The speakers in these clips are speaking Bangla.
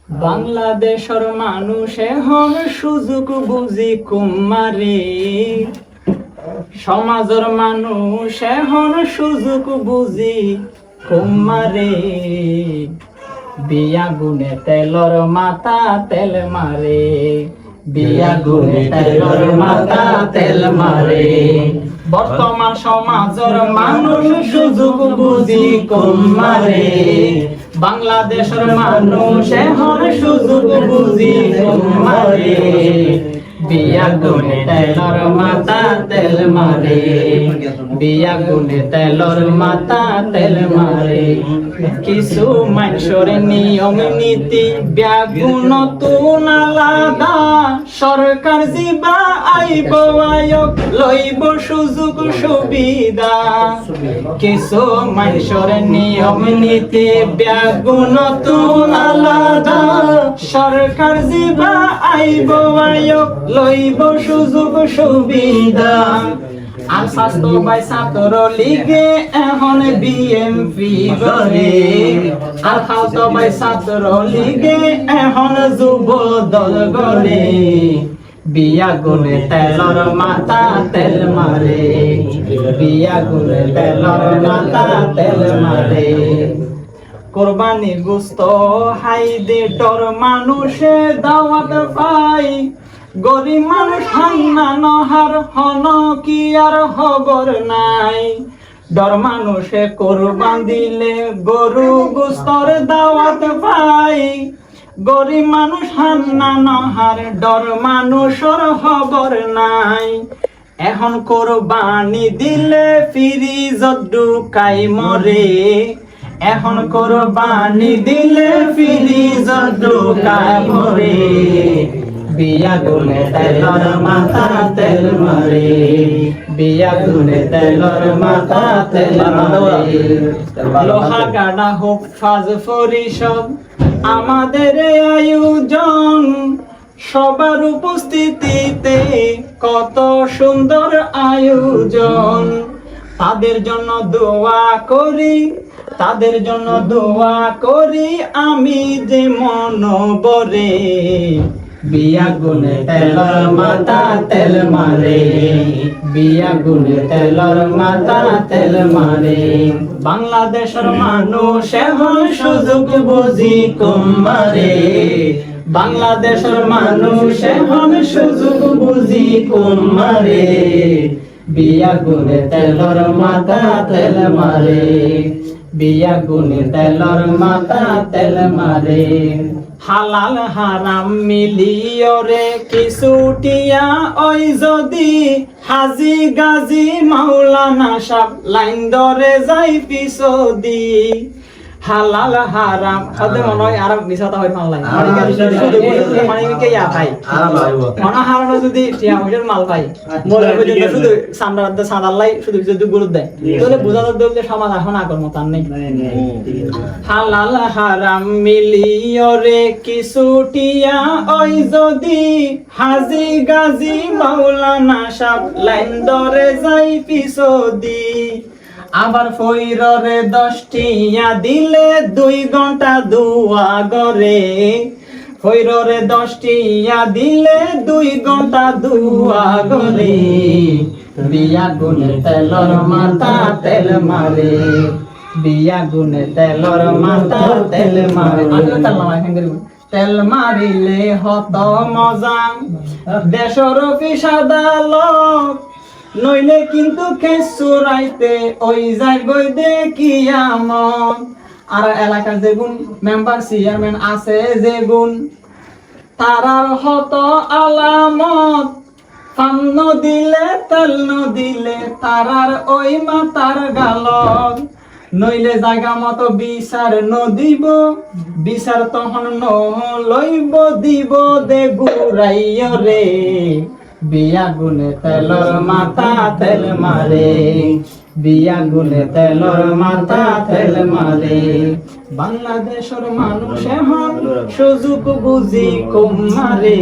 বাংলাদেশের মানুষ এখন সুযোগ বুঝি কুমারে, সমাজের মানুষ এখন সুযোগ বুঝি কুমারে। বিয়া গুনে তেলর মাথা তেল মারে, বিয়া গুনে তেলর মাথা তেল মারে। বর্তমান সমাজের মানুষ সুযোগ বুঝি কুমারে, বাংলাদেশের মানুষ এখন সুযোগ বুঝি কুমারে। বিয়া গুনে তেলর মাথা তেল মারে, বিয়া গুনে তেলর মাথা তেল মারে। কিছু মানুষের নিয়ম নীতি ব্যাগুণ তুন আলাদা, সরকার জিবা আইব আয়োগ লইব সুযোগ সুবিধা। কিছু মানুষের নিয়ম নীতি ব্যাগুণ তুন আলাদা, সরকার জিবা আইব আয়োগ লইব সুযোগ সুবিধা। আর স্বাস্থ্য বাই ছাত্র লীগে এখন বিএমপি গড়ে, আর খাওতো বাই ছাত্র লীগে এখন যুব দল গড়ে। বিয়া গুনে তেলর মাথা তেল মারে, বিয়া গুনে তেলর মাথা তেল মারে। কোরবানির গোস্ত হাইদে টর মানুষে দাওয়াত পাই, গরিব মানুষ হান্না নহার হন কি আর খবর নাই। ডর মানুষে কোরবান দিলে গরু গোস্তর দাওয়াত পাই, গরিব মানুষ হান্না নহার ডর মানুষের খবর নাই। এখন কোরবানি দিলে ফ্রিজত ঢুকাই মরে, এখন কোরবানি দিলে ফ্রিজত ঢুকাই মরে। বিয়া গুনে তেলর মাথা তেল মারে, বিয়া গুনে তেলর মাথা তেল মারে। লোহা গাড়া হোক ফাজ পরিষদ আমাদের আয়োজন, সবার উপস্থিতিতে কত সুন্দর আয়োজন। তাদের জন্য দোয়া করি, তাদের জন্য দোয়া করি আমি যে মনবরে। বিয়া গুনে তেলর মাথা তেল মারে, বিয়া গুনে তেলর মাথা তেল মারে। বাংলাদেশের মানুষ এখন সুযোগ বুঝি কুমারে, বাংলাদেশের মানুষ এখন সুযোগ বুঝি কুমারে। বিয়া গুনে তেলর মাথা তেল মারে, বিয়া গুনে তেলর মাথা তেল মারে। হালাল হারাম মিলিয়রে কিছুটিয়া ওই যদি হাজি গাজি মাওলানা সাব লাইন ধরে যাই পিছদি। হালাল হারাম সাথে মনে হয় আর মিশাতা হয় মাল লাই মানে কে ইয়া ভাই মনে হারানো যদি টিয়া হইল মাল ভাই বলে শুধু সান্দার সাদাল্লাই শুধু যদি গুরুত্ব দেয় তাহলে বোঝাতে দিলে সমাজ এখন আগর মত আর নেই। হালাল হারাম মিলিয়রে কিছুটিয়া ওই যদি হাজি গাজি মাওলানা সাব লাইন ধরে যাই পিছদি। আবার ফইররে 10 টিয়া দিলে 2 ঘন্টা দুয়া গরে, ফইররে 10 টিয়া দিলে 2 ঘন্টা দুয়া গরে। বিয়া গুনে তেলর মাথা তেল মারে, বিয়া গুনে তেলর মাথা তেল মারে। তেল মারিলে হত মজা দেশর পিসাদা লোক, নইলে কিন্তু খেসুরাইতে ওই যায় গই দেখিয়ামত। আর এলাকার যেগুন মেম্বার চেয়ারম্যান আছে যেগুন তারার হত আলামত, ফান দিলে তেল দিলে তারার ওই মাতার গালত। নইলে জায়গা মতো বিচার নদিব, বিচার তখন লইব দিব দে গুড়াইয় রে। বিয়া গুনে তেলর মাথা তেল মারে, বিয়া গুনে তেলর মাথা তেল মারে। বাংলাদেশের মানুষ এখন সুযোগ বুঝি কুমারে,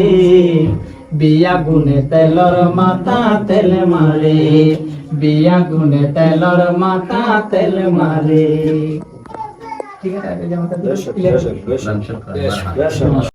বিয়া গুনে তেলর মাথা তেল মারে, বিয়া গুনে তেলর মাথা তেল মারে। ঠিক আছে, এই যে আমাদের বেশ, clear। বেশ, বেশ, বেশ, বেশ।